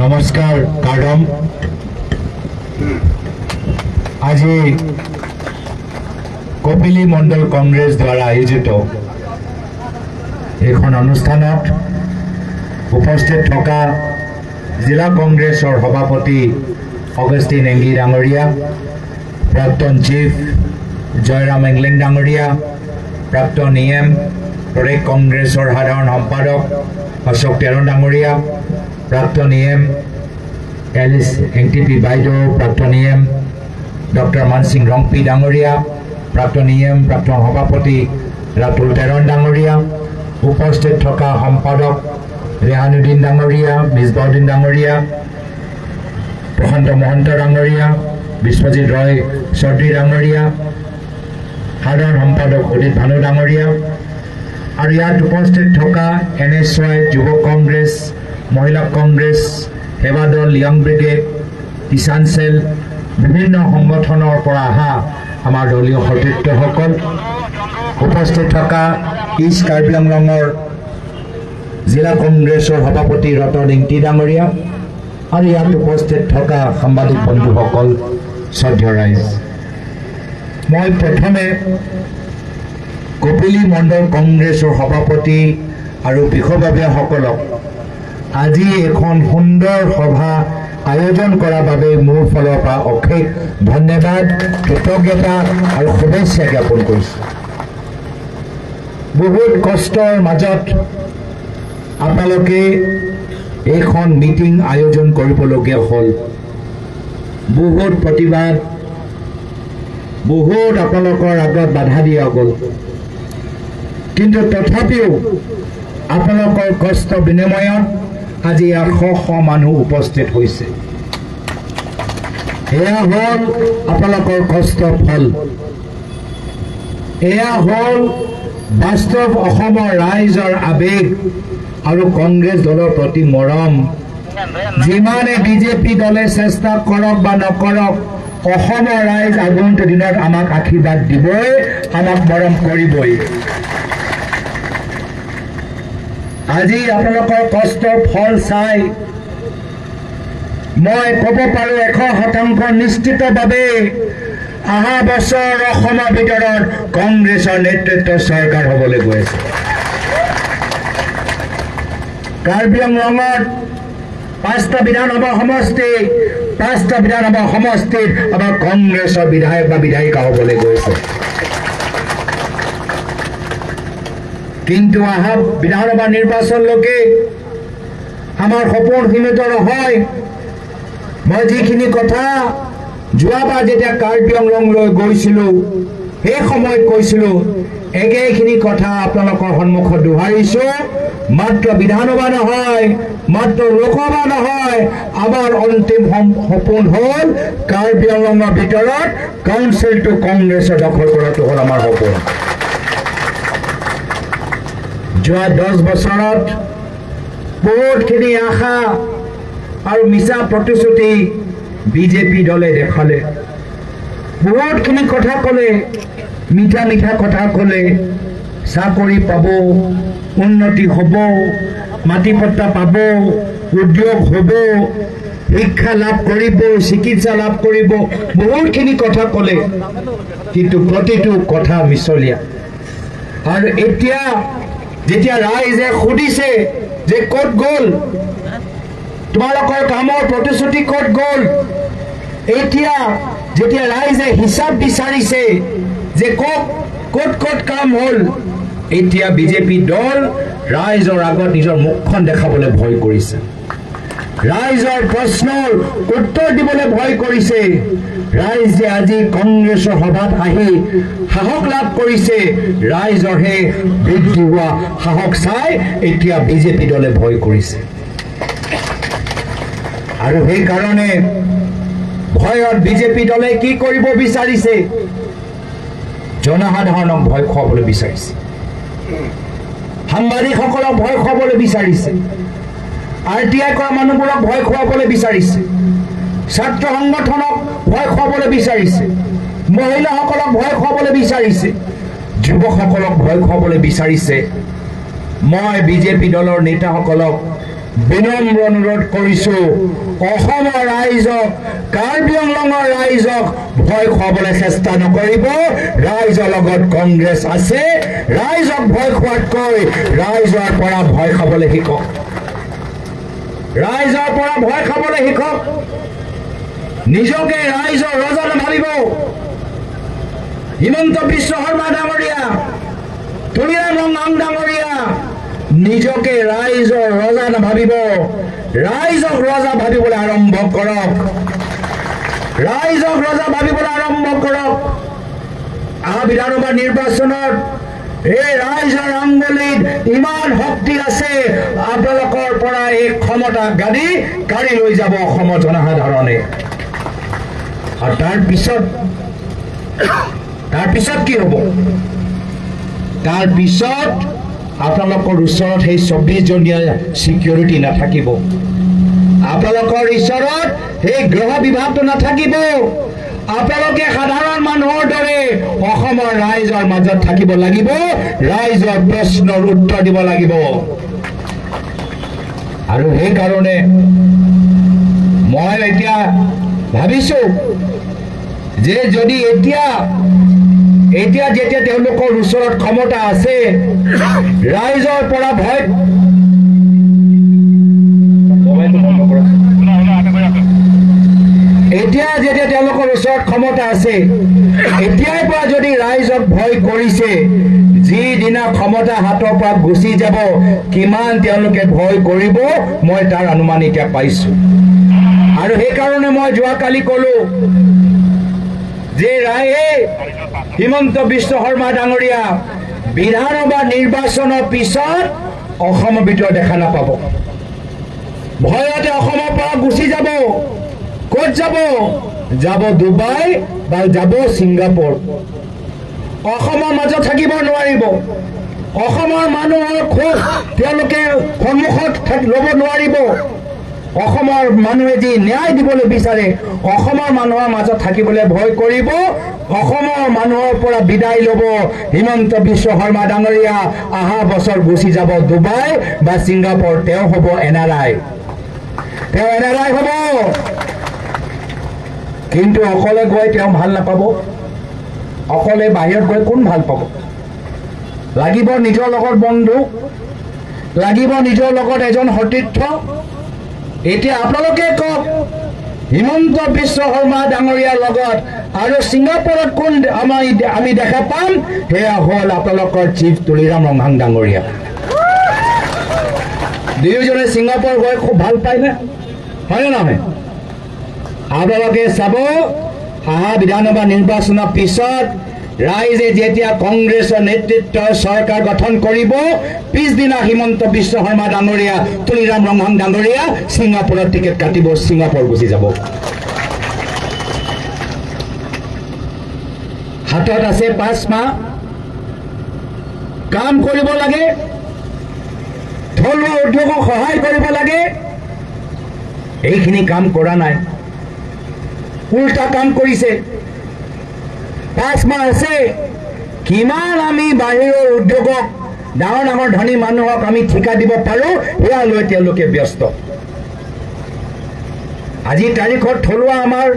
নমস্কাৰ কাৰ্ডম আজি কপিলী মণ্ডল কংগ্ৰেছ দ্বাৰা আয়োজিত এখন অনুষ্ঠানত উপস্থিত থকা জিলা কংগ্ৰেছৰ সভাপতি অগষ্টিন এংগি ডাঙৰীয়া, প্ৰাক্তন চিফ জয়ৰাম এংলিং ডাঙৰীয়া, প্ৰাক্তন EM প্ৰদেশ কংগ্ৰেছৰ সাধাৰণ সম্পাদক অশোক তেৰণ ডাঙৰীয়া, প্ৰাক্তন EM এলিছ NTP বাইদেউ, প্ৰাক্তন EM ডক্টৰ মানসিং ৰংপি ডাঙৰীয়া, প্ৰাক্তন EM প্ৰাক্তন সভাপতি ৰাতুল তেৰণ ডাঙৰীয়া, উপস্থিত থকা সম্পাদক ৰেহানুদ্দিন ডাঙৰীয়া, মিছবাউদ্দিন ডাঙৰীয়া, প্ৰশান্ত মহন্ত ডাঙৰীয়া, বিশ্বজিৎ ৰয় চৌধুৰী ডাঙৰীয়া, সাধাৰণ সম্পাদক উদিত ভানু ডাঙৰীয়া আৰু ইয়াত উপস্থিত থকা NSY যুৱ কংগ্ৰেছ, মহিলা কংগ্ৰেছ, সেৱা দল, য়ং ব্ৰিগেড, কিষাণ চেল, বিভিন্ন সংগঠনৰ পৰা অহা আমাৰ দলীয় সতীৰ্থসকল, উপস্থিত থকা ইষ্ট কাৰ্বি আংলঙৰ জিলা কংগ্ৰেছৰ সভাপতি ৰতন ইংতি ডাঙৰীয়া আৰু ইয়াত উপস্থিত থকা সাংবাদিক বন্ধুসকল, শ্ৰদ্ধেয় ৰাইজ, মই প্ৰথমে কপিলী মণ্ডল কংগ্ৰেছৰ সভাপতি আৰু বিষয়ববীয়াসকলক আজি এখন সুন্দৰ সভা আয়োজন কৰাৰ বাবে মোৰ ফালৰ পৰা অশেষ ধন্যবাদ, কৃতজ্ঞতা আৰু শুভেচ্ছা জ্ঞাপন কৰিছোঁ। বহুত কষ্টৰ মাজত আপোনালোকে এইখন মিটিং আয়োজন কৰিবলগীয়া হ'ল। বহুত প্ৰতিবাদ, বহুত আপোনালোকৰ আগত বাধা দিয়া গ'ল, কিন্তু তথাপিও আপোনালোকৰ কষ্ট বিনিময়ত আজি ইয়াত শ মানুহ উপস্থিত হৈছে। এয়া হ'ল আপোনালোকৰ কষ্টৰ ফল, এয়া হ'ল বাস্তৱ অসমৰ ৰাইজৰ আৱেগ আৰু কংগ্ৰেছ দলৰ প্ৰতি মৰম। যিমানে বিজেপি দলে চেষ্টা কৰক বা নকৰক, অসমৰ ৰাইজ আগন্তুক দিনত আমাক আশীৰ্বাদ দিবই, আমাক মৰম কৰিবই। আজি আপোনালোকৰ কষ্টৰ ফল চাই মই ক'ব পাৰোঁ 100% নিশ্চিতভাৱে অহা বছৰ অসমৰ ভিতৰত কংগ্ৰেছৰ নেতৃত্বৰ চৰকাৰ হ'বলৈ গৈ আছে। কাৰ্বি আংলঙত 5টা বিধানসভা সমষ্টিত আমাৰ কংগ্ৰেছৰ বিধায়ক বা বিধায়িকা হ'বলৈ গৈছে। কিন্তু অহা বিধানসভা নিৰ্বাচনলৈকে আমাৰ সপোন সীমিত নহয়। মই যিখিনি কথা যোৱাবাৰ যেতিয়া কাৰ্বি আংলঙলৈ গৈছিলোঁ সেই সময়ত কৈছিলোঁ, একেখিনি কথা আপোনালোকৰ সন্মুখত দোহাৰিছোঁ। মাত্ৰ বিধানসভা নহয়, মাত্ৰ লোকসভা নহয়, আমাৰ অন্তিম সপোন হ'ল কাৰ্বি আংলঙৰ ভিতৰত কাউন্সিলটো কংগ্ৰেছৰ দখল কৰাটো হ'ল আমাৰ সপোন। যোৱা 10 বছৰত বহুতখিনি আশা আৰু মিছা প্ৰতিশ্ৰুতি বিজেপি দলে দেখালে। বহুতখিনি কথা ক'লে, মিঠা মিঠা কথা ক'লে, চাকৰি পাব, উন্নতি হ'ব, মাটি পট্টা পাব, উদ্যোগ হ'ব, শিক্ষা লাভ কৰিব, চিকিৎসা লাভ কৰিব, বহুতখিনি কথা ক'লে, কিন্তু প্ৰতিটো কথা মিছলীয়া। আৰু এতিয়া যেতিয়া ৰাইজে সুধিছে যে ক'ত গ'ল তোমালোকৰ কামৰ প্ৰতিশ্ৰুতি, ক'ত গ'ল, এতিয়া যেতিয়া ৰাইজে হিচাপ বিচাৰিছে যে ক'ত কাম হ'ল, এতিয়া বিজেপি দল ৰাইজৰ আগত নিজৰ মুখখন দেখাবলৈ ভয় কৰিছে, ৰাইজৰ প্ৰশ্নৰ উত্তৰ দিবলৈ ভয় কৰিছে। ৰাইজে আজি কংগ্ৰেছৰ সভাত আহি সাহস লাভ কৰিছে, ৰাইজৰ সেই বৃদ্ধি হোৱা সাহস চাই এতিয়া বিজেপি দলে ভয় কৰিছে। আৰু সেইকাৰণে ভয়ত বিজেপি দলে কি কৰিব বিচাৰিছে, জনসাধাৰণক ভয় খুৱাবলৈ বিচাৰিছে, সাংবাদিকসকলক ভয় খুৱাবলৈ বিচাৰিছে, RTI কৰা মানুহবোৰক ভয় খুৱাবলৈ বিচাৰিছে, ছাত্ৰ সংগঠনক ভয় খুৱাবলৈ বিচাৰিছে, মহিলাসকলক ভয় খুৱাবলৈ বিচাৰিছে, যুৱকসকলক ভয় খুৱাবলৈ বিচাৰিছে। মই বিজেপি দলৰ নেতাসকলক বিনম্ৰ অনুৰোধ কৰিছো অসমৰ ৰাইজক কাৰ্বি আংলঙৰ ৰাইজক ভয় খুৱাবলৈ চেষ্টা নকৰিব ৰাইজৰ লগত কংগ্ৰেছ আছে ৰাইজক ভয় খুৱাতকৈ ৰাইজৰ পৰা ভয় খাবলৈ শিকক ৰাইজৰ পৰা ভয় খাবলৈ শিকক নিজকে ৰাইজৰ ৰজা নাভাবিব হিমন্ত বিশ্ব শৰ্মা ডাঙৰীয়া তুলিৰাম ৰঙাং ডাঙৰীয়া নিজকে ৰাইজৰ ৰজা নাভাবিব ৰাইজক ৰজা ভাবিবলৈ আৰম্ভ কৰক ৰাইজক ৰজা ভাবিবলৈ আৰম্ভ কৰক বিধানসভা নিৰ্বাচনত এই ৰাইজৰ আংগুলিত ইমান শক্তি আছে আপোনালোকৰ পৰা এই ক্ষমতা গাড়ী লৈ যাব অসমৰ জনসাধাৰণে আৰু তাৰ পিছত কি হ'ব তাৰ পিছত আপোনালোকৰ ওচৰত সেই 24 জনীয়া সিকিউৰিটি নাথাকিব আপোনালোকৰ ওচৰত সেই গৃহ বিভাগটো নাথাকিব আপোনালোকে সাধাৰণ মানুহৰ দৰে অসমৰ ৰাইজৰ মাজত থাকিব লাগিব ৰাইজৰ প্ৰশ্নৰ উত্তৰ দিব লাগিব আৰু সেই কাৰণে মই এতিয়া ভাবিছো যে যদি এতিয়া যেতিয়া তেওঁলোকৰ ওচৰত ক্ষমতা আছে ৰাইজৰ পৰা ভয় এতিয়া যেতিয়া তেওঁলোকৰ ওচৰত ক্ষমতা আছে এতিয়াৰ পৰা যদি ৰাইজক ভয় কৰিছে যিদিনা ক্ষমতা হাতৰ পৰা গুচি যাব কিমান তেওঁলোকে ভয় কৰিব মই তাৰ অনুমান এতিয়া পাইছো আৰু সেইকাৰণে মই যোৱাকালি ক'লো যে ৰায়ে হিমন্ত বিশ্ব শৰ্মা ডাঙৰীয়া বিধানসভা নিৰ্বাচনৰ পিছত অসমৰ ভিতৰত দেখা নাপাব ভয়তে অসমৰ পৰা গুচি যাব ক'ত যাব ডুবাই বা যাব ছিংগাপুৰ অসমৰ মাজত থাকিব নোৱাৰিব অসমৰ মানুহৰ খুব তেওঁলোকে সন্মুখত ল'ব নোৱাৰিব অসমৰ মানুহে যি ন্যায় দিবলৈ বিচাৰে অসমৰ মানুহৰ মাজত থাকিবলৈ ভয় কৰিব অসমৰ মানুহৰ পৰা বিদায় ল'ব হিমন্ত বিশ্ব শৰ্মা ডাঙৰীয়া অহা বছৰ গুচি যাব ডুবাই বা ছিংগাপুৰ তেওঁ হ'ব এনআৰআই হ'ব কিন্তু অকলে গৈ তেওঁ ভাল নাপাব অকলে বাহিৰত গৈ কোন ভাল পাব লাগিব নিজৰ লগত বন্ধু লাগিব নিজৰ লগত এজন সতীৰ্থ এতিয়া আপোনালোকে কওক হিমন্ত বিশ্ব শৰ্মা ডাঙৰীয়াৰ লগত আৰু ছিংগাপুৰত কোন আমি দেখা পাম সেয়া হ'ল আপোনালোকৰ চিফ তুলিৰাম ৰঙাং ডাঙৰীয়া দুয়োজনে ছিংগাপুৰ গৈ খুব ভাল পায়নে হয়নে নহয় আপোনালোকে চাব অহা বিধানসভা নিৰ্বাচনৰ পিছত ৰাইজে যেতিয়া কংগ্ৰেছৰ নেতৃত্বৰ চৰকাৰ গঠন কৰিব পিছদিনা হিমন্ত বিশ্ব শৰ্মা ডাঙৰীয়া তুলিৰাম ৰঙাং ডাঙৰীয়া ছিংগাপুৰৰ টিকেট কাটিব ছিংগাপুৰ গুচি যাব হাতত আছে 5 মাহ কাম কৰিব লাগে থলুৱা উদ্যোগক সহায় কৰিব লাগে এইখিনি কাম কৰা নাই উল্টা কাম কৰিছে 5 মাহ আছে কিমান আমি বাহিৰৰ উদ্যোগক ডাঙৰ ধনী মানুহক আমি ঠিকা দিব পাৰো এয়া লৈ তেওঁলোকে ব্যস্ত আজি তাৰিখত থলুৱা আমাৰ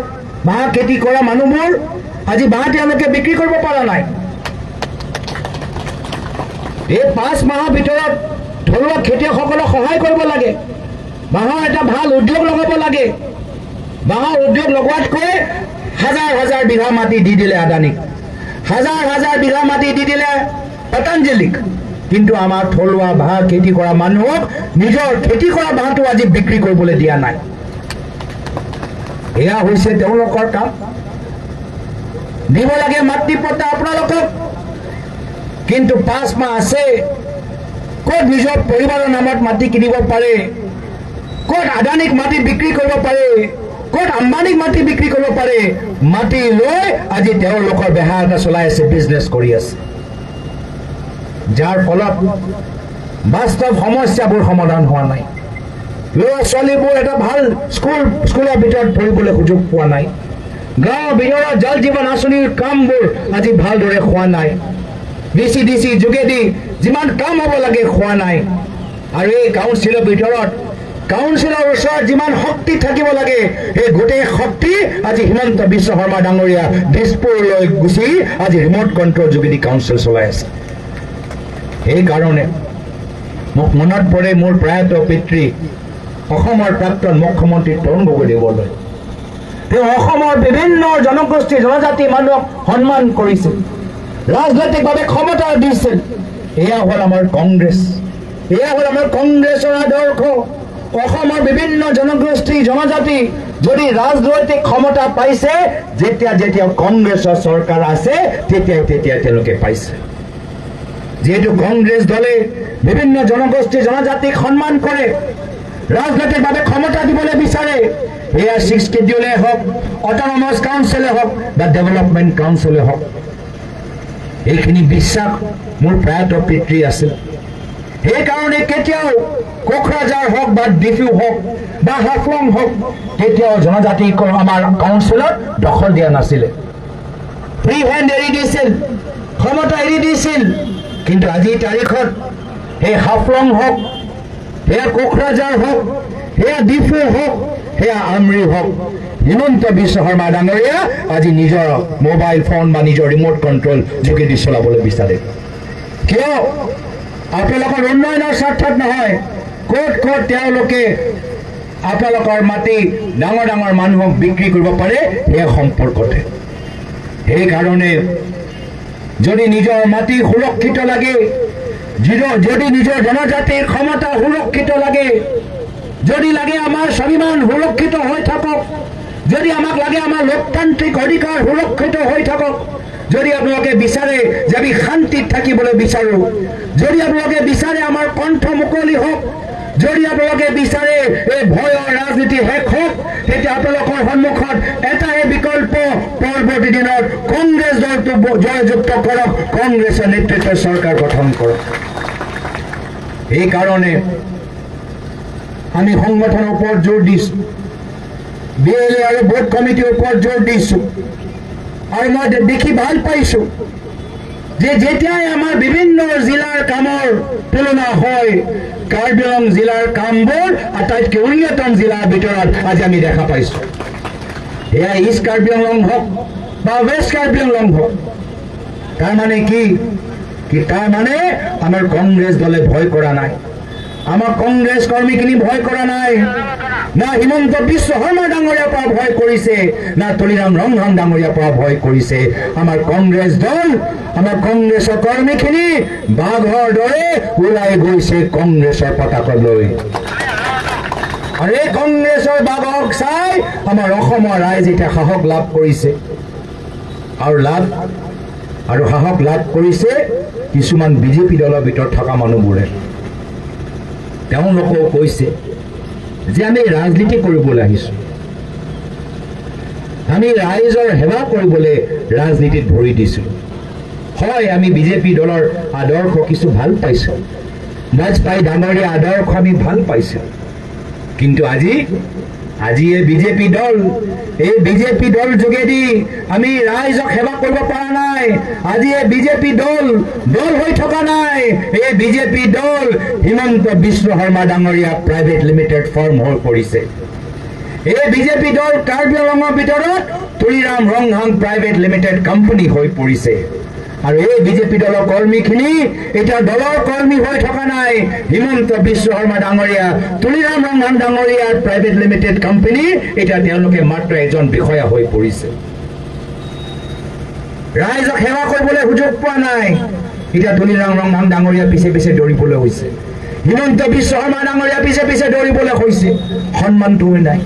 বাঁহ খেতি কৰা মানুহবোৰ আজি বাঁহ তেওঁলোকে বিক্ৰী কৰিব পৰা নাই এই 5 মাহৰ ভিতৰত থলুৱা খেতিয়কসকলক সহায় কৰিব লাগে বাঁহৰ এটা ভাল উদ্যোগ লগাব লাগে বাঁহৰ উদ্যোগ লগোৱাতকৈ হাজাৰ বিঘা মাটি দি দিলে আদানীক হাজাৰ বিঘা মাটি দি দিলে পতঞ্জলিক কিন্তু আমাৰ থলুৱা বাঁহ খেতি কৰা মানুহক নিজৰ খেতি কৰা বাঁহটো আজি বিক্ৰী কৰিবলৈ দিয়া নাই এয়া হৈছে তেওঁলোকৰ কাম দিব লাগে মাটি পট্টা আপোনালোকক কিন্তু 5 মাহ আছে ক'ত নিজৰ পৰিবাৰৰ নামত মাটি কিনিব পাৰে ক'ত আদানীক মাটি বিক্ৰী কৰিব পাৰে ক'ত আম্বানীক মাটি বিক্ৰী কৰিব পাৰে মাটি লৈ আজি তেওঁলোকৰ বেহা এটা চলাই আছে বিজনেছ কৰি আছে যাৰ ফলত বাস্তৱ সমস্যাবোৰ সমাধান হোৱা নাই ল'ৰা ছোৱালীবোৰ এটা ভাল স্কুলৰ ভিতৰত পঢ়িবলৈ সুযোগ পোৱা নাই গাঁৱৰ ভিতৰত জল জীৱন আঁচনিৰ কামবোৰ আজি ভালদৰে হোৱা নাই ডিচি যোগেদি যিমান কাম হ'ব লাগে হোৱা নাই আৰু এই কাউন্সিলৰ ভিতৰত কাউন্সিলৰ ওচৰত যিমান শক্তি থাকিব লাগে এই গোটেই শক্তি আজি হিমন্ত বিশ্ব শৰ্মা ডাঙৰীয়া দিছপুৰলৈ গুচি আজি ৰিমোট কণ্ট্ৰল যোগেদি কাউন্সিল চলাই আছে। সেইকাৰণে মোক মনত পৰে মোৰ প্ৰয়াত পিতৃ অসমৰ প্ৰাক্তন মুখ্যমন্ত্ৰী তৰুণ গগৈ বৰদলৈ। তেওঁ অসমৰ বিভিন্ন জনগোষ্ঠী জনজাতি মানুহক সন্মান কৰিছিল, ৰাজনৈতিকভাৱে ক্ষমতা দিছিল। এয়া হ'ল আমাৰ কংগ্ৰেছ, এয়া হ'ল আমাৰ কংগ্ৰেছৰ আদৰ্শ। অসমৰ বিভিন্ন জনগোষ্ঠী জনজাতি যদি ৰাজনৈতিক ক্ষমতা পাইছে, যেতিয়া যেতিয়া কংগ্ৰেছৰ চৰকাৰ আছে তেতিয়াই তেওঁলোকে পাইছে। যেহেতু কংগ্ৰেছ দলে বিভিন্ন জনগোষ্ঠী জনজাতিক সন্মান কৰে, ৰাজনৈতিকভাৱে ক্ষমতা দিবলৈ বিচাৰে, এয়া 6 শিডিউলে হওক, অট'নমাছ কাউন্সিলে হওক বা ডেভেলপমেণ্ট কাউন্সিলে হওক, এইখিনি বিশ্বাস মোৰ প্ৰয়াত পিতৃ আছিল। সেইকাৰণে কেতিয়াও কোকৰাঝাৰ হওক বা ডিফু হওক বা হাফলং হওক তেতিয়াও জনজাতি আমাৰ কাউন্সিলত দখল দিয়া নাছিলে, ফ্ৰী হেণ্ড এৰি দিছিল, ক্ষমতা এৰি দিছিল। কিন্তু আজিৰ তাৰিখত সেই হাফলং হওক, সেয়া কোকৰাঝাৰ হওক, সেয়া ডিফু হওক, সেয়া আমৰি হওক, হিমন্ত বিশ্ব শৰ্মা ডাঙৰীয়া আজি নিজৰ মোবাইল ফোন বা নিজৰ ৰিমোট কণ্ট্ৰল যোগেদি চলাবলৈ বিচাৰে। কিয়? আপোনালোকৰ উন্নয়নৰ স্বাৰ্থত নহয়, ক'ত ক'ত তেওঁলোকে আপোনালোকৰ মাটি ডাঙৰ ডাঙৰ মানুহক বিক্ৰী কৰিব পাৰে সেই সম্পৰ্কতে। সেইকাৰণে যদি নিজৰ মাটি সুৰক্ষিত লাগে, যদি নিজৰ জনজাতিৰ ক্ষমতা সুৰক্ষিত লাগে, যদি লাগে আমাৰ স্বাভিমান সুৰক্ষিত হৈ থাকক, যদি আমাক লাগে আমাৰ লোকতান্ত্ৰিক অধিকাৰ সুৰক্ষিত হৈ থাকক, যদি আপোনালোকে বিচাৰে যে আমি শান্তিত থাকিবলৈ বিচাৰোঁ, যদি আপোনালোকে বিচাৰে আমাৰ কণ্ঠ মুকলি হওক, যদি আপোনালোকে বিচাৰে এই ভয়ৰ ৰাজনীতি শেষ হওক, তেতিয়া আপোনালোকৰ সন্মুখত এটাই বিকল্প, পৰৱৰ্তী দিনত কংগ্ৰেছ দলটো জয়যুক্ত কৰক, কংগ্ৰেছৰ নেতৃত্বৰ চৰকাৰ গঠন কৰক। এইকাৰণে আমি সংগঠনৰ ওপৰত জোৰ দিছোঁ, BLA আৰু বোৰ্ড কমিটিৰ ওপৰত জোৰ দিছোঁ। আৰু মই দেখি ভাল পাইছোঁ যে যেতিয়াই আমাৰ বিভিন্ন জিলাৰ কামৰ তুলনা হয়, কাৰ্বি আংলং জিলাৰ কামবোৰ আটাইতকৈ উন্নতম জিলাৰ ভিতৰত আজি আমি দেখা পাইছোঁ। এয়া ইষ্ট কাৰ্বি আংলং হওক বা ৱেষ্ট কাৰ্বি আংলং হওক। তাৰমানে কি? তাৰমানে আমাৰ কংগ্ৰেছ দলে ভয় কৰা নাই, আমাৰ কংগ্ৰেছ কৰ্মীখিনি ভয় কৰা নাই, না হিমন্ত বিশ্ব শৰ্মা ডাঙৰীয়াৰ পৰা ভয় কৰিছে, না তুলিৰাম ৰংহাং ডাঙৰীয়াৰ পৰা ভয় কৰিছে। আমাৰ কংগ্ৰেছ দল, আমাৰ কংগ্ৰেছৰ কৰ্মীখিনি বাঘৰ দৰে ওলাই গৈছে কংগ্ৰেছৰ পতাকালৈ। আৰু এই কংগ্ৰেছৰ বাঘক চাই আমাৰ অসমৰ ৰাইজে এতিয়া সাহস লাভ কৰিছে, আৰু সাহস লাভ কৰিছে কিছুমান BJP দলৰ ভিতৰত থকা মানুহবোৰে। তেওঁলোকেও কৈছে যে আমি ৰাজনীতি কৰিবলৈ আহিছোঁ, আমি ৰাইজৰ সেৱা কৰিবলৈ ৰাজনীতিত ভৰি দিছোঁ। হয়, আমি BJP দলৰ আদৰ্শ কিছু ভাল পাইছোঁ, বাজপেয়ী ডাঙৰীয়া আদৰ্শ আমি ভাল পাইছোঁ, কিন্তু আজি এই BJP দল যোগেদি আমি ৰাইজক সেৱা কৰিব পৰা নাই। আজি এই BJP দল হৈ থকা নাই, এই BJP দল হিমন্ত বিশ্ব শৰ্মা ডাঙৰীয়া প্ৰাইভেট লিমিটেড ফাৰ্ম হৈ পৰিছে। এই BJP দল কাৰ্বি আংলঙৰ ভিতৰত Tuliram Ronghang private limited company হৈ পৰিছে। আৰু এই BJP দলৰ কৰ্মীখিনি এতিয়া দলৰ কৰ্মী হৈ থকা নাই, হিমন্ত বিশ্ব শৰ্মা ডাঙৰীয়া তুলিৰাম ৰংহাং ডাঙৰীয়াৰ প্ৰাইভেট লিমিটেড কোম্পানী এতিয়া তেওঁলোকে মাত্ৰ এজন বিষয়া হৈ পৰিছে। ৰাইজক সেৱা কৰিবলৈ সুযোগ পোৱা নাই, এতিয়া তুলিৰাম ৰংহাং ডাঙৰীয়া পিছে পিছে দৌৰিবলৈ হৈছে, হিমন্ত বিশ্ব শৰ্মা ডাঙৰীয়া পিছে পিছে দৌৰিবলৈ হৈছে, সন্মানটো নাই।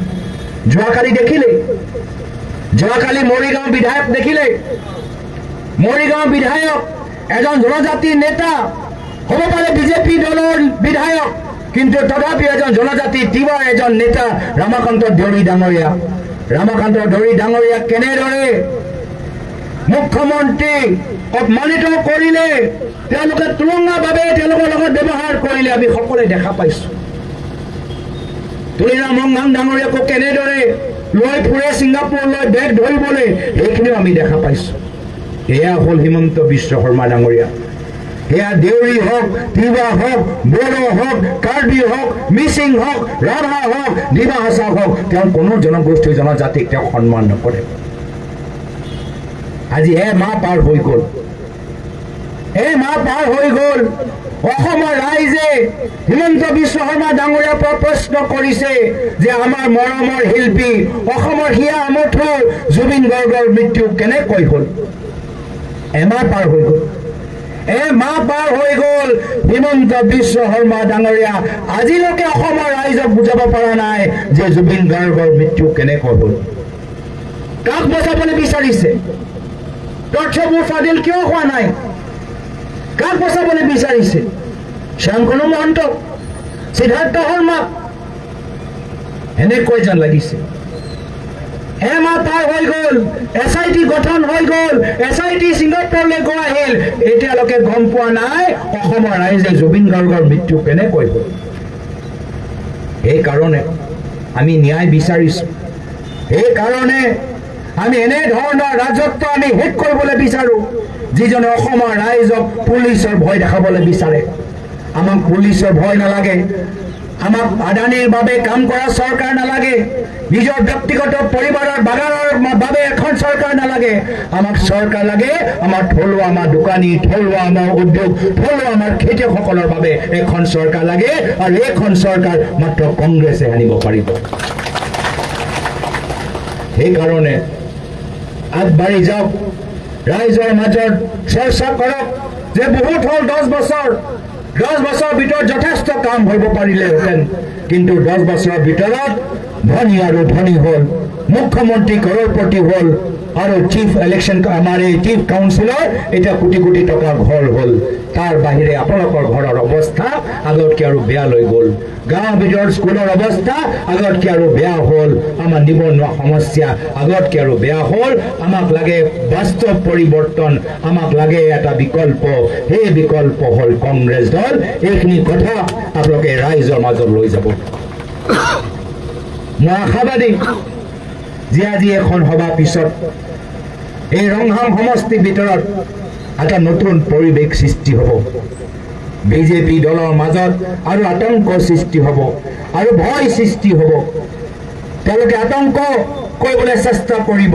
যোৱাকালি মৰিগাঁও বিধায়ক দেখিলে, মৰিগাঁও বিধায়ক এজন জনজাতি নেতা, হ'ব পাৰে BJP দলৰ বিধায়ক, কিন্তু তথাপি এজন জনজাতি তিৱাৰ এজন নেতা ৰামাকান্ত দৌৰী ডাঙৰীয়াক কেনেদৰে মুখ্যমন্ত্ৰী অপমানিত কৰিলে, তেওঁলোকে তুলনাভাৱে তেওঁলোকৰ লগত ব্যৱহাৰ কৰিলে আমি সকলোৱে দেখা পাইছোঁ। তুলিৰাম ৰংহাং ডাঙৰীয়াকো কেনেদৰে লৈ ফুৰে ছিংগাপুৰলৈ বেগ ধৰিবলৈ, সেইখিনিও আমি দেখা পাইছোঁ। এয়া হ'ল হিমন্ত বিশ্ব শৰ্মা ডাঙৰীয়া। সেয়া দেউৰী হওক, তিৱা হওক, বড়ো হওক, কাৰ্বি হওক, মিচিং হওক, ৰাভা হওক, ডিমা হাছাও হওক, তেওঁ কোনো জনগোষ্ঠী জনজাতিক তেওঁ সন্মান নকৰে। আজি এমাহ পাৰ হৈ গ'ল, এমাহ পাৰ হৈ গ'ল। অসমৰ ৰাইজে হিমন্ত বিশ্ব শৰ্মা ডাঙৰীয়াৰ পৰা প্ৰশ্ন কৰিছে যে আমাৰ মৰমৰ শিল্পী অসমৰ হিয়া আমঠু জুবিন গাৰ্গৰ মৃত্যু কেনেকৈ হ'ল। এমাহ পাৰ হৈ গ'ল, এমাহ পাৰ হৈ গ'ল। হিমন্ত বিশ্ব শৰ্মা ডাঙৰীয়া আজিলৈকে অসমৰ ৰাইজক বুজাব পৰা নাই যে জুবিন গাৰ্গৰ মৃত্যু কেনেকৈ হ'ল। কাক বচাবলৈ বিচাৰিছে? তথ্যবোৰ ফাদিল কিয় হোৱা নাই? কাক বচাবলৈ বিচাৰিছে? শ্যামকনু মহন্ত, সিদ্ধাৰ্থ শৰ্মাক? এনেকৈ যেন লাগিছে। এমাহ পাৰ হৈ গ'ল, SIT গঠন হৈ গ'ল, SIT ছিংগাপুৰলৈ গৈ আহিল, এতিয়ালৈকে গম পোৱা নাই অসমৰ ৰাইজে জুবিন গাৰ্গৰ মৃত্যু কেনেকৈ হ'ল। সেইকাৰণে আমি ন্যায় বিচাৰিছো, সেইকাৰণে আমি এনেধৰণৰ ৰাজত্ব আমি শেষ কৰিবলৈ বিচাৰো যিজনে অসমৰ ৰাইজক পুলিচৰ ভয় দেখাবলৈ বিচাৰে। আমাক পুলিচৰ ভয় নালাগে, আমাক আদানীৰ বাবে কাম কৰা চৰকাৰ নালাগে, নিজৰ ব্যক্তিগত পৰিবাৰৰ বাগানৰ বাবে এখন চৰকাৰ নালাগে। আমাক চৰকাৰ লাগে আমাৰ থলুৱা, আমাৰ দোকানী, থলুৱা আমাৰ উদ্যোগ, থলুৱা আমাৰ খেতিয়কসকলৰ বাবে এখন চৰকাৰ লাগে, আৰু এইখন চৰকাৰ মাত্ৰ কংগ্ৰেছে আনিব পাৰিব। সেইকাৰণে আগবাঢ়ি যাওক, ৰাইজৰ মাজত চৰ্চা কৰক যে বহুত হ'ল 10 বছৰ, 10 বছৰৰ ভিতৰত যথেষ্ট কাম কৰিব পাৰিলেহেঁতেন, কিন্তু 10 বছৰৰ ভিতৰত ধনী আৰু ধনী হ'ল, মুখ্যমন্ত্ৰী কৰৰপতি হ'ল, আৰু চিফ ইলেকশ্যন আমাৰ এই চিফ কাউন্সিলৰ এতিয়া কোটি কোটি টকাৰ ঘৰ হ'ল। তাৰ বাহিৰে আপোনালোকৰ ঘৰৰ অৱস্থা আগতকৈ আৰু বেয়া লৈ গ'ল। গাঁৱৰ ভিতৰত স্কুলৰ অৱস্থা আগতকৈ আৰু বেয়া হ'ল। আমাৰ নিবনুৱা সমস্যা আগতকৈ আৰু বেয়া হ'ল। আমাক লাগে বাস্তৱ পৰিৱৰ্তন, আমাক লাগে এটা বিকল্প। সেই বিকল্প হ'ল কংগ্ৰেছ দল। এইখিনি কথা আপোনালোকে ৰাইজৰ মাজত লৈ যাব। মই আশাবাদী যে আজি এখন সভা পিছত এই ৰংহাম সমষ্টিৰ ভিতৰত এটা নতুন পৰিৱেশ সৃষ্টি হ'ব। বিজেপি দলৰ মাজত আৰু আতংক সৃষ্টি হ'ব আৰু ভয় সৃষ্টি হ'ব। তেওঁলোকে আতংক কৰিবলৈ চেষ্টা কৰিব,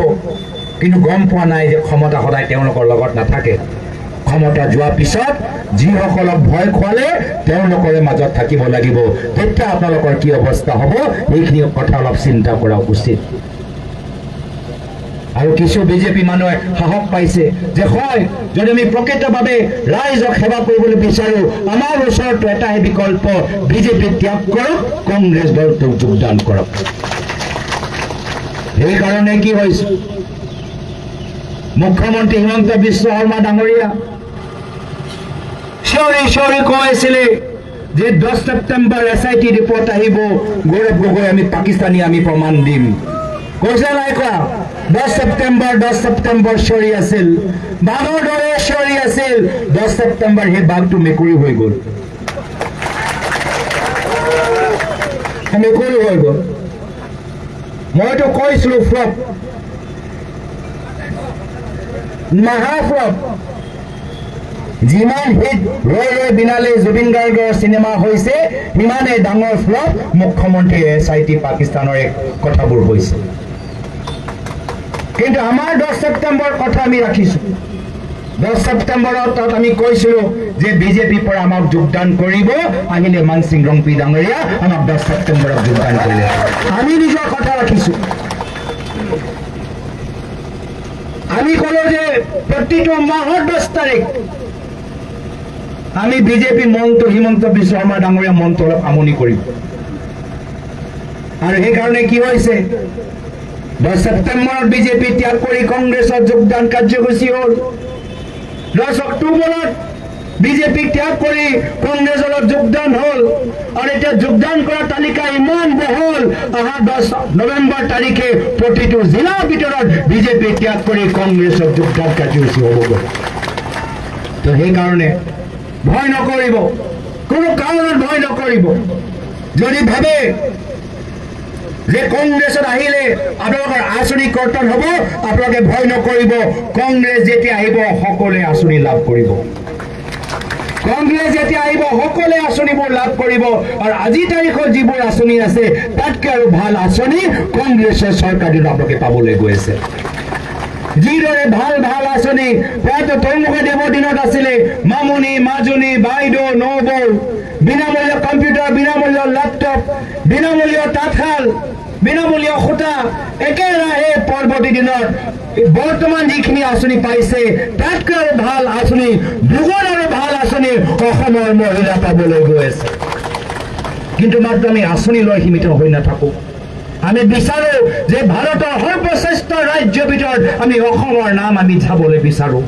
কিন্তু গম পোৱা নাই যে ক্ষমতা সদায় তেওঁলোকৰ লগত নাথাকে। ক্ষমতা যোৱাৰ পিছত যিসকলক ভয় খুৱালে তেওঁলোকৰে মাজত থাকিব লাগিব। তেতিয়া আপোনালোকৰ কি অৱস্থা হ'ব এইখিনি কথা অলপ চিন্তা কৰা উচিত। আৰু কিছু বিজেপি মানুহে সাহস পাইছে যে হয়, যদি আমি প্ৰকৃতভাৱে ৰাইজক সেৱা কৰিবলৈ বিচাৰো, আমাৰ ওচৰত এটাই বিকল্প, বিজেপি ত্যাগ কৰক, কংগ্ৰেছ দলটোক যোগদান কৰক। সেইকাৰণে কি হৈছে, মুখ্যমন্ত্ৰী হিমন্ত বিশ্ব শৰ্মা ডাঙৰীয়া চিঞৰি চিঞৰি কৈছিলে যে 10 ছেপ্টেম্বৰ SIT ৰিপৰ্ট আহিব, গৌৰৱ গগৈ আমি পাকিস্তানী, আমি প্ৰমাণ দিম। কৈছে নাই কোৱা? 10 ছেপ্টেম্বৰ চিঞৰি আছিল, বাঘৰ দৰে চিঞৰি আছিল। 10 ছেপ্টেম্বৰ সেই বাঘটো মেকুৰী হৈ গ'ল, মেকুৰী হৈ গ'ল। মইতো কৈছিলো ফ্লপ, মহাফ্লপ। যিমান হিট ৰৈ ৰৈ বিনালে জুবিন গাৰ্গৰ চিনেমা হৈছে, সিমানেই ডাঙৰ ফ্লপ মুখ্যমন্ত্ৰী SIT পাকিস্তানৰ কথাবোৰ হৈছে। কিন্তু আমাৰ 10 ছেপ্টেম্বৰ কথা আমি ৰাখিছো। 10 ছেপ্টেম্বৰত তাত আমি কৈছিলো যে বিজেপিৰ পৰা আমাক যোগদান কৰিব আহিলে মানসিং ৰংপি ডাঙৰীয়া, আমাক 10 ছেপ্টেম্বৰত যোগদান কৰিলে। আমি নিজৰ কথা ৰাখিছো। আমি কলো যে প্ৰতিটো মাহৰ 10 তাৰিখ আমি বিজেপি মনটো হিমন্ত বিশ্ব শৰ্মা ডাঙৰীয়া মনটো অলপ আমনি কৰিম। আৰু সেইকাৰণে কি হৈছে, 10 ছেপ্টেম্বৰত বিজেপি ত্যাগ কৰি কংগ্ৰেছত যোগদান কাৰ্যসূচী হ'ল। 10 অক্টোবৰত বিজেপি ত্যাগ কৰি কংগ্ৰেছৰ যোগদান হ'ল। আৰু এতিয়া যোগদান কৰা তালিকা ইমান বহল, অহা 10 নৱেম্বৰ তাৰিখে প্ৰতিটো জিলাৰ ভিতৰত বিজেপি ত্যাগ কৰি কংগ্ৰেছৰ যোগদান কাৰ্যসূচী হ'বগৈ। তো সেইকাৰণে ভয় নকৰিব, কোনো কাৰণত ভয় নকৰিব। যদি ভাবে যে কংগ্ৰেছত আহিলে আপোনালোকৰ আঁচনি কৰ্তন হ'ব, আপোনালোকে ভয় নকৰিব। কংগ্ৰেছ যেতিয়া আহিব সকলোৱে আঁচনি লাভ কৰিব। কংগ্ৰেছ যেতিয়া আহিব সকলোৱে আঁচনিবোৰ লাভ কৰিব আৰু আজি তাৰিখৰ যিবোৰ আঁচনি আছে তাতকৈ আৰু ভাল আঁচনি কংগ্ৰেছৰ চৰকাৰ দিনত আপোনালোকে পাবলৈ গৈ আছে যিদৰে ভাল ভাল আঁচনি প্ৰায়তো তৰুণমুখদেৱৰ দিনত আছিলে মামনি মাজনী বাইদেউ নবৌ বিনামূল্য কম্পিউটাৰ বিনামূল্য লেপটপ বিনামূল্য তাঁতশাল বিনামূলীয় সূতা একেৰাহে পৰৱৰ্তী দিনত বৰ্তমান যিখিনি আঁচনি পাইছে তাতকৈ আৰু ভাল আঁচনি দুগুণ আৰু ভাল আঁচনি অসমৰ মহিলা পাবলৈ গৈ আছে কিন্তু মাত্ৰ আমি আঁচনি লৈ সীমিত হৈ নাথাকো আমি বিচাৰো যে ভাৰতৰ সৰ্বশ্ৰেষ্ঠ ৰাজ্যৰ ভিতৰত আমি অসমৰ নাম আমি যাবলৈ বিচাৰো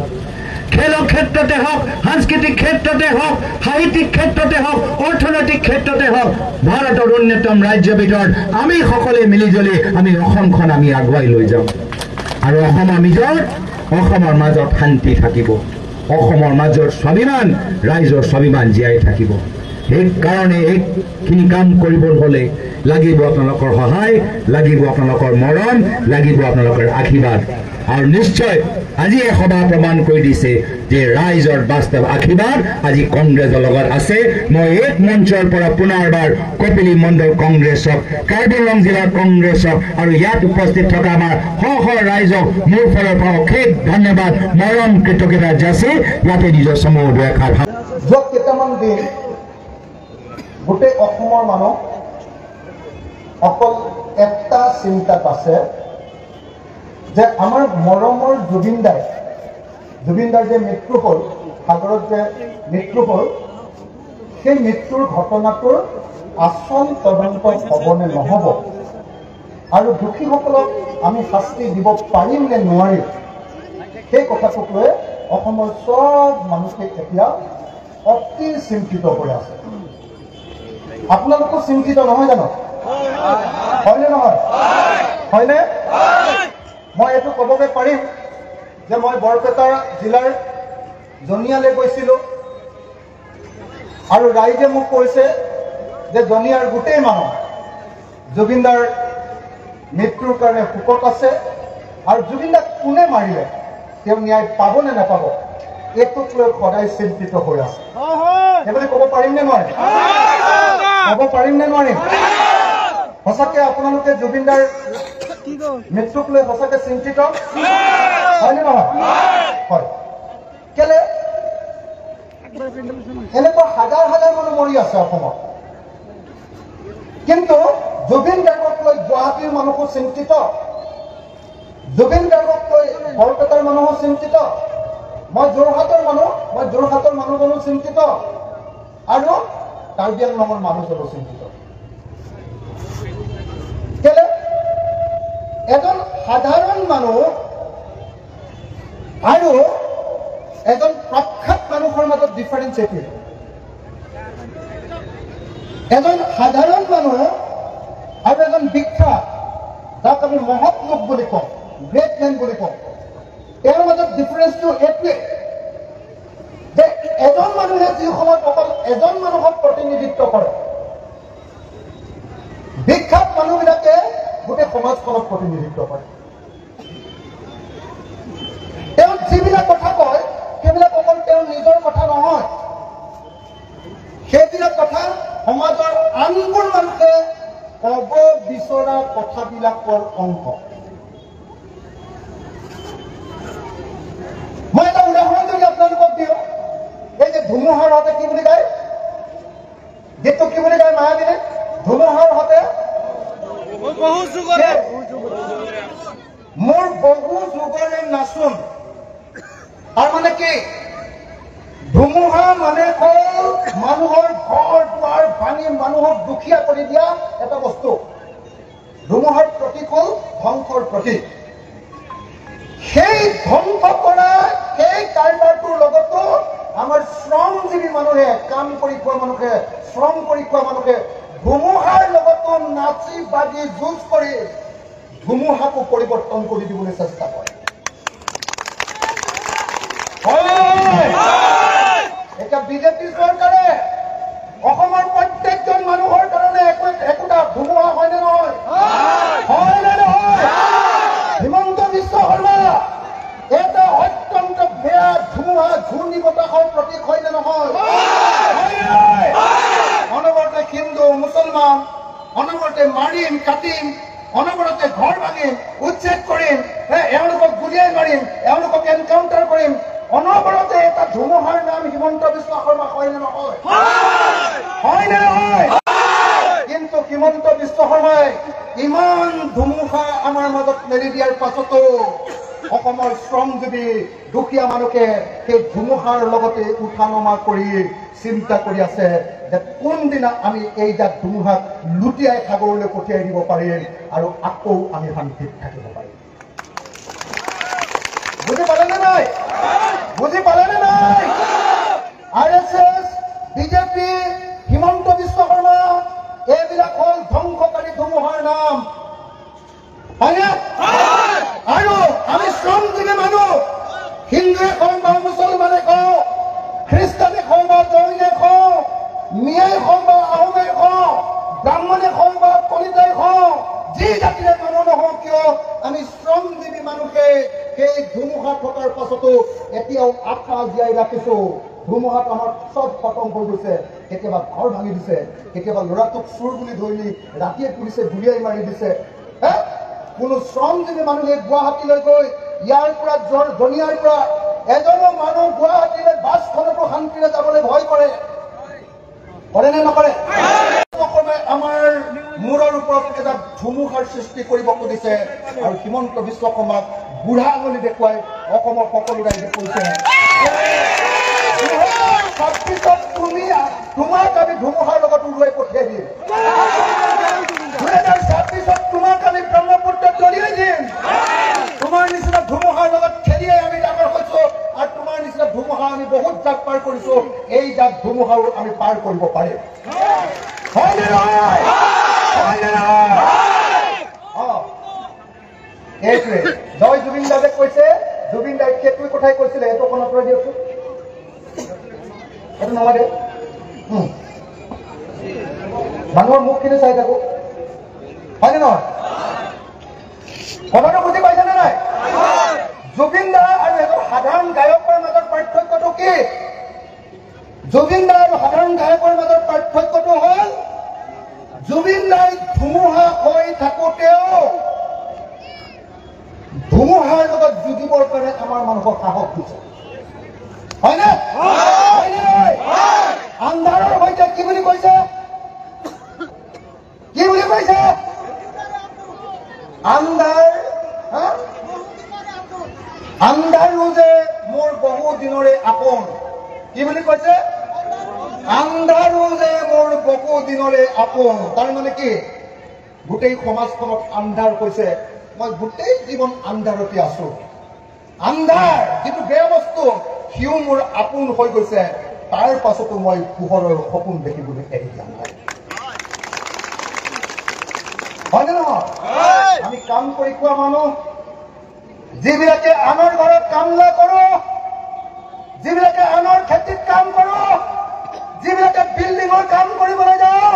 খেলৰ ক্ষেত্ৰতে হওক সাংস্কৃতিক ক্ষেত্ৰতে হওক সাহিত্যিক ক্ষেত্ৰতে হওক অৰ্থনৈতিক ক্ষেত্ৰতে হওক ভাৰতৰ অন্যতম ৰাজ্যৰ ভিতৰত আমি সকলোৱে মিলিজুলি আমি অসমখন আমি আগুৱাই লৈ যাওঁ আৰু অসমৰ মাজত শান্তি থাকিব অসমৰ মাজত স্বাভিমান ৰাইজৰ স্বাভিমান জীয়াই থাকিব সেইকাৰণে এইখিনি কাম কৰিবলৈ হ'লে লাগিব আপোনালোকৰ সহায় লাগিব আপোনালোকৰ মৰম লাগিব আপোনালোকৰ আশীৰ্বাদ আৰু নিশ্চয় আজি এই সভা প্ৰমাণ কৰি দিছে যে ৰাইজৰ বাস্তৱ আশীৰ্বাদ আজি কংগ্ৰেছৰ লগত আছে মই এক মঞ্চৰ পৰা পুনৰবাৰ কপিলী মণ্ডল কংগ্ৰেছক কাৰ্বি আংলং জিলাৰ কংগ্ৰেছক আৰু ইয়াত উপস্থিত থকা আমাৰ শ ৰাইজক মোৰ ফালৰ পৰা অশেষ ধন্যবাদ মৰম কৃতজ্ঞতা যাচি ইয়াতে নিজৰ সমূহ দুএষাৰ যোৱা কেইটামান দিন গোটেই অসমৰ মানুহ অকল এটা চিন্তাত আছে যে আমাৰ মৰমৰ জুবিন দাৰ যে মৃত্যু হ'ল সাগৰত যে মৃত্যু হ'ল সেই মৃত্যুৰ ঘটনাটোৰ আচল তদন্ত হ'বনে নহ'ব আৰু দোষীসকলক আমি শাস্তি দিব পাৰিম নে নোৱাৰিম সেই কথাটোক লৈ অসমৰ চব মানুহে এতিয়া অতি চিন্তিত হৈ আছে আপোনালোকো চিন্তিত নহয় জানো হয়নে নহয় হয়নে মই এইটো ক'বগৈ পাৰিম যে মই বৰপেটা জিলাৰ জনিয়ালৈ গৈছিলোঁ আৰু ৰাইজে মোক কৈছে যে জনিয়াৰ গোটেই মানুহ জুবিন দাৰ মৃত্যুৰ কাৰণে শোকত আছে আৰু জুবিন দাক কোনে মাৰিলে তেওঁ ন্যায় পাব নে নাপাব এইটোক লৈ সদায় চিন্তিত হৈ আছে সেইবুলি ক'ব পাৰিম নে নোৱাৰিম ক'ব পাৰিম নে নোৱাৰিম সঁচাকৈ আপোনালোকে জুবিন দাৰ মৃত্যুক লৈ সঁচাকৈ চিন্তিত হয়নে নহয় হয় কেলে এনেকুৱা হাজাৰ হাজাৰ মানুহ মৰি আছে অসমত কিন্তু জুবিন গাৰ্গক লৈ গুৱাহাটীৰ মানুহো চিন্তিত জুবিন গাৰ্গক লৈ বৰপেটাৰ মানুহো চিন্তিত মই যোৰহাটৰ মানুহজনো চিন্তিত আৰু কাৰ্বি আংলঙৰ মানুহজনো চিন্তিত কেলে এজন সাধাৰণ মানুহ আৰু এজন প্ৰখ্যাত মানুহৰ মাজত ডিফাৰেন্স এইটো এজন সাধাৰণ মানুহ আৰু এজন বিখ্যাত যাক আমি মহৎ লোক বুলি কওঁ গ্ৰেট মেন বুলি কওঁ তেওঁৰ মাজত ডিফাৰেন্সটো এইটোৱে যে এজন মানুহে যি সময়ত অকল এজন মানুহক প্ৰতিনিধিত্ব কৰে বিখ্যাত মানুহবিলাকে গোটেই সমাজখনক প্ৰতিনিধিত্ব কৰে তেওঁ যিবিলাক কথা কয় সেইবিলাক অকল তেওঁৰ নিজৰ কথা নহয় সেইবিলাক কথা সমাজৰ আনবোৰ মানুহে ক'ব বিচৰা কথাবিলাকৰ অংশ মই এটা উদাহৰণ যদি আপোনালোকক দিওঁ এই যে ধুমুহাৰ হাতে কি বুলি কয় গীতটো কি বুলি কয় মায়াবিনে ধুমুহাৰ হাতে মোৰ বহু যুগৰে নাচোন আৰু মানে কি ধুমুহা মানে হ'ল মানুহৰ ঘৰ দুৱাৰ ভাঙি মানুহক দুখীয়া কৰি দিয়া এটা বস্তু ধুমুহাৰ প্ৰতীক হ'ল ধ্বংসৰ প্ৰতীক সেই ধ্বংস কৰা সেই কাৰবাৰটোৰ লগতো আমাৰ শ্ৰমজীৱী মানুহে কাম কৰি খোৱা মানুহে শ্ৰম কৰি খোৱা মানুহে ধুমুহাৰ লগতো নাচি বাগি যুঁজ কৰি ধুমুহাকো পৰিৱৰ্তন কৰি দিবলৈ চেষ্টা কৰে এতিয়া বিজেপি চৰকাৰে অসমৰ প্ৰত্যেকজন মানুহৰ কাৰণে একোটা ধুমুহা হয়নে নহয় হিমন্ত বিশ্ব শৰ্মা এটা অত্যন্ত বেয়া ধুমুহা ঘূৰ্ণী বতাহৰ প্ৰতীক হয়নে নহয় কাটিম, অনবৰতে ঘৰ ভাঙিম, উচ্ছেদ কৰিম, এওঁলোকক গুলিয়াই মাৰিম, এওঁলোকক এনকাউণ্টাৰ কৰিম, অনবৰতে এটা ধুমুহাৰ নাম হিমন্ত বিশ্ব শৰ্মা, হয়নে নহয়? হয়নে নহয়? কিন্তু হিমন্ত বিশ্ব শৰ্মাই ইমান ধুমুহা আমাৰ মাজত মেলি দিয়াৰ পাছতো অসমৰ শ্ৰমজীৱী দুখীয়া মানুহে সেই ধুমুহাৰ লগতে উঠা নমা কৰি চিন্তা কৰি আছে যে কোনদিনা আমি এই জাত ধুমুহাক লুটিয়াই সাগৰলৈ পঠিয়াই দিব পাৰিম আৰু আকৌ আমি শান্তিত থাকিব পাৰিম। বুজি পালেনে নাই? বুজি পালেনে নাই? RSS, বিজেপি, হিমন্ত বিশ্ব শৰ্মা, এইবিলাক হল ধ্বংসকাৰী ধুমুহাৰ নাম, হয়নে? আৰু আমি শ্ৰমজীৱী মানুহ, হিন্দুৱে কওঁ বা মুছলমানে কওঁ, খ্ৰীষ্টানে কওঁ বা জৈনে কওঁ, মিয়াই কওঁ বা আহোমে কওঁ, ব্ৰাহ্মণে কওঁ বা কলিতাই কওঁ, যি জাতিৰে মানুহ নহওঁ কিয়, আমি শ্ৰমজীৱী মানুহে সেই ধুমুহা থকাৰ পাছতো এতিয়াও আশা জীয়াই ৰাখিছো। ধুমুহাত আমাৰ চব খতম হৈ গৈছে, কেতিয়াবা ঘৰ ভাঙি দিছে, কেতিয়াবা ল'ৰাটোক চোৰ বুলি ধৰি ৰাতিয়ে পুলিচে গুলিয়াই মাৰি দিছে। কোনো শ্ৰমজীৱী মানুহে গুৱাহাটীলৈ গৈ ইয়াৰ পৰা জনিয়াৰ পৰা এজনো মানুহ গুৱাহাটীলৈ বাছখনতো শান্তিৰে যাবলৈ ভয় কৰে, কৰে নে নকৰে? আমাৰ মূৰৰ ওপৰত এটা ধুমুহাৰ সৃষ্টি কৰিব খুজিছে আৰু হিমন্ত বিশ্ব শৰ্মাক বুঢ়া আঙুলি দেখুৱাই অসমৰ সকলো ৰাইজে কৈছে তোমাক আমি ধুমুহাৰ লগত উৰুৱাই পঠিয়াই দিম, 2026 তোমাক আমি ব্ৰহ্মপুত্ৰত দলিয়াই দিম, তোমাৰ নিচিনা ধুমুহাৰ লগত খেলিয়াই আমি ডাঙৰ হৈছো আৰু তোমাৰ নিচিনা ধুমুহা আমি বহুত জাক পাৰ কৰিছো, এই জাক ধুমুহাও আমি পাৰ কৰিব পাৰিম। হয়নে নহয়? হয়নে নহয়? এইটোৱে জয় জুবিন দাদে কৈছে, জুবিন দাই সেইটোৱে কথাই কৈছিলে, এইটো মনত ৰৈ দিয়কচোন, এইটো নালাগে, মানুহৰ মুখখিনি চাই থাকো, হয়নে নহয়? কথাটো বুজি পাইছেনে নাই? জুবিন দা আৰু এজন সাধাৰণ গায়কৰ মাজৰ পাৰ্থক্যটো কি? জুবিন দা আৰু সাধাৰণ গায়কৰ মাজৰ পাৰ্থক্যটো হল জুবিন দাই ধুমুহা হৈ থাকোতেও ধুমুহাৰ লগত যুঁজিবৰ কাৰণে আমাৰ মানুহৰ সাহস দিছে, হয়নে? আন্ধাৰৰ সৈতে কি বুলি কৈছে? কি বুলি কৈছে? আন্ধাৰো যে মোৰ বহু দিনৰে আপোন, কি বুলি কৈছে? আন্ধাৰো যে মোৰ বহু দিনৰে আপোন। তাৰমানে কি? গোটেই সমাজখনত আন্ধাৰ কৈছে, মই গোটেই জীৱন আন্ধাৰতে আছো, আন্ধাৰ যিটো বেয়া বস্তু সিও মোৰ আপোন হৈ গৈছে, তাৰ পাছতো মই পোহৰৰ সপোন দেখিবলৈ এৰি দিয়া নাই। হয়নে নহয়? আমি কাম কৰি খোৱা মানুহ, যিবিলাকে আনৰ ঘৰত কামলা কৰো, যিবিলাকে আনৰ খেতিত কাম কৰো, যিবিলাকে বিল্ডিঙৰ কাম কৰিবলৈ যাওঁ,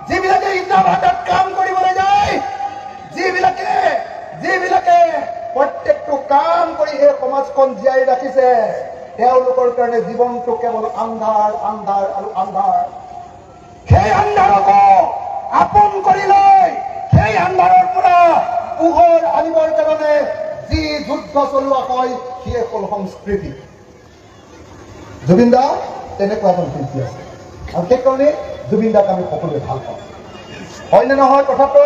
যিবিলাকে ইটা ভাটাত কাম কৰিবলৈ যায়, যিবিলাকে প্ৰত্যেকটো কাম কৰি এই সমাজখন জীয়াই ৰাখিছে, তেওঁলোকৰ কাৰণে জীৱনটো কেৱল আন্ধাৰ আন্ধাৰ আৰু আন্ধাৰ। সেই আন্ধাৰকো আপোন কৰি লৈ সেই আন্ধাৰৰ পৰা পোহৰ আনিবৰ কাৰণে যি যুদ্ধ চলোৱা হয় সিয়ে হল সংস্কৃতি। জুবিন দা তেনেকুৱা এজন শিল্পী আছে আৰু সেইকাৰণে জুবিন দাক আমি সকলোৱে ভাল পাওঁ, হয়নে নহয়? কথাটো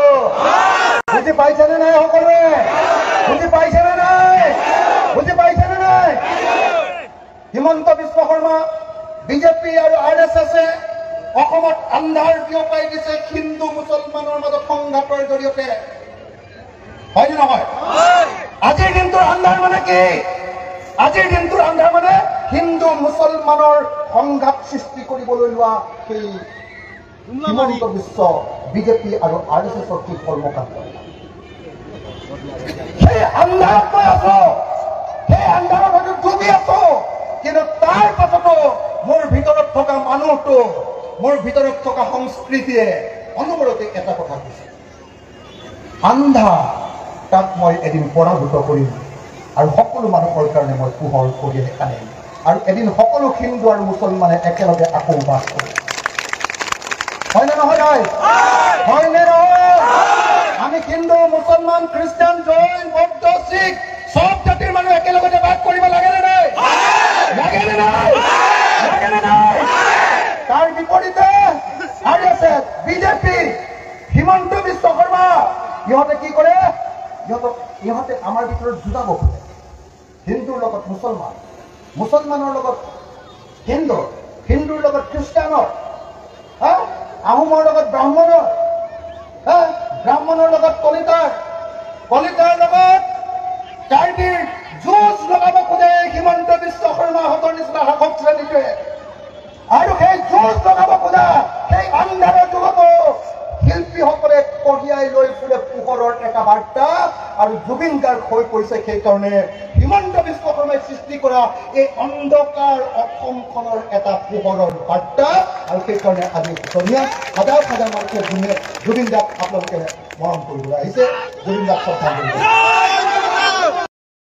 বুজি পাইছেনে নাই সকলোৱে? বুজি পাইছেনে নাই? বুজি পাইছেনে নাই? হিমন্ত বিশ্ব শৰ্মা, বিজেপি আৰু RSS অসমত আন্ধাৰ বিয়পাই দিছে হিন্দু মুছলমানৰ মাজত সংঘাতৰ জৰিয়তে, হয়নে নহয়? আজিৰ দিনটোৰ আন্ধাৰ মানে কি? আজিৰ দিনটোৰ আন্ধাৰ মানে হিন্দু মুছলমানৰ সংঘাত সৃষ্টি কৰিবলৈ লোৱা সেই হিমন্ত বিশ্ব, বিজেপি আৰু RSSৰ কি কৰ্মকাণ্ড। সেই আন্ধাৰত মই আছো, সেই আন্ধাৰত হয়তো ডুবি আছো, কিন্তু তাৰ পাছতো মোৰ ভিতৰত থকা মানুহটো, মোৰ ভিতৰত থকা সংস্কৃতিয়ে অনবৰতে এটা কথা কৈছে, আন্ধাৰ তাক মই এদিন পৰাভূত কৰিম আৰু সকলো মানুহৰ কাৰণে মই পোহৰ কঢ়িয়াই আনিম আৰু এদিন সকলো হিন্দু আৰু মুছলমানে একেলগে আকৌ বাস কৰে। হয়নে নহয়? হয়নে নহয়? আমি হিন্দু মুছলমান খ্ৰীষ্টান জৈন বৌদ্ধ শিখ সব জাতিৰ মানুহ একেলগতে বাস কৰিব লাগেনে নাই? লাগেনে নাই? লাগেনে নাই? তাৰ বিপৰীতে RSS বিজেপি হিমন্ত বিশ্ব শৰ্মা ইহঁতে কি কৰে? ইহঁতে আমাৰ ভিতৰত জুদাব খোজে। হিন্দুৰ লগত মুছলমান, মুছলমানৰ লগত হিন্দু, হিন্দুৰ লগত খ্ৰীষ্টানৰ, আহোমৰ লগত ব্ৰাহ্মণৰ, ব্ৰাহ্মণৰ লগত কলিতাৰ, কলিতাৰ লগত কাৰ্বিৰ যুঁজ লগাব খোজে হিমন্ত বিশ্ব শৰ্মাহঁতৰ নিচিনা শাসক শ্ৰেণীটোৱে। আৰু সেই যুঁজ লগাব খোজা সেই আন্ধাৰৰ যুগতো শিল্পীসকলে কঢ়িয়াই লৈ ফুৰে পোহৰৰ এটা বাৰ্তা। আৰু জুবিন গাৰ্গ হৈ পৰিছে সেইকাৰণে হিমন্ত বিশ্ব শৰ্মাই সৃষ্টি কৰা এই অন্ধকাৰ অসমখনৰ এটা পোহৰৰ বাৰ্তা। আৰু সেইকাৰণে আজি ধুনীয়া হাজাৰ হাজাৰ মানুহে জুবিন দাক আপোনালোকে মৰম কৰিবলৈ আহিছে, জুবিন দাক শ্ৰদ্ধা কৰিবলৈ।